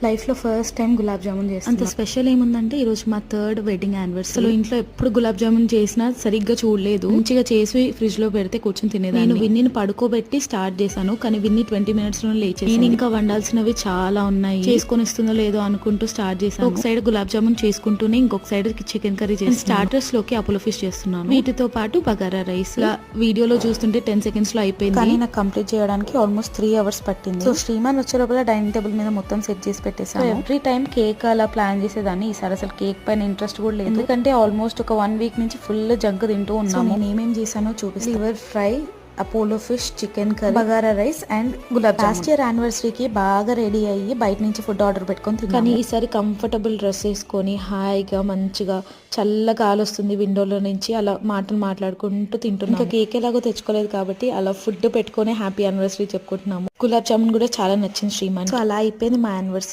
Life లో first time gulab jamun చేస్తాను. అంత స్పెషల్ ఏముందంటే ఈ రోజు మా 3rd వెడ్డింగ్ యానివర్సరీ. ఇంట్లో ఎప్పుడు గులాబ్ జామున్ చేసినా సరిగ్గా చూడలేదు. మంచిగా చేసి ఫ్రిడ్జ్ లో పెడితే కూర్చొని తినేదాన్ని. నేను విన్నీని పడుకోబెట్టి స్టార్ట్ చేశాను, కానీ విన్ని 20 minutes లో లేచేసి నేను ఇంకా వండాల్సినవి చాలా ఉన్నాయి, చేసుకొని ఇస్తుందో లేదో అనుకుంటూ స్టార్ట్ చేశాను. ఒక సైడ్ గులాబ్ జామున్ చేసుకుంటూనే ఇంకొక సైడ్ చికెన్ కర్రీ చేసి స్టార్టర్స్ లోకి అపోలో ఫిష్ చేస్తున్నాను. వీటితో పాటు బగారా రైస్. వీడియోలో చూస్తుంటే 10 seconds లో అయిపోయింది, కానీ నాకు కంప్లీట్ చేయడానికి ఆల్మోస్ట్ 3 hours పట్టింది. సో శ్రీమాన్ వచ్చే లోపల డైనింగ్ టేబుల్ మీద మొత్తం సెట్ చేసి పెట్టేసాను. ఎవ్రీ టైం కేక్ అలా ప్లాన్ చేసేదాన్ని, ఈసారి అసలు కేక్ పైన ఇంట్రెస్ట్ కూడా లేదు. ఎందుకంటే ఆల్మోస్ట్ ఒక 1 week నుంచి ఫుల్ జంక్ తింటూ ఉన్నాను. నేను ఏమేం చేశానో చూపిస్తాను. Liver fry, Apollo fish, chicken curry, bagara rice and gulab jamun. Last year యానివర్సరీకి బాగా రెడీ అయ్యి బయట నుంచి ఫుడ్ ఆర్డర్ పెట్టుకొని తిన్నాను. కానీ ఈసారి కంఫర్టబుల్ డ్రెస్ వేసుకొని హాయిగా మంచిగా చల్లగా గాలి వస్తుంది విండోలో నుంచి, అలా మాటలు మాట్లాడుకుంటూ తింటున్నాం. ఇంకా కేక్ ఎలాగో తెచ్చుకోలేదు కాబట్టి అలా ఫుడ్ పెట్టుకొని హ్యాపీ యానివర్సరీ చెప్పుకుంటున్నాము. గులాబ్ జామున్ కూడా చాలా నచ్చింది శ్రీమాన్. సో అలా అయిపోయింది మా యానివర్సరీ.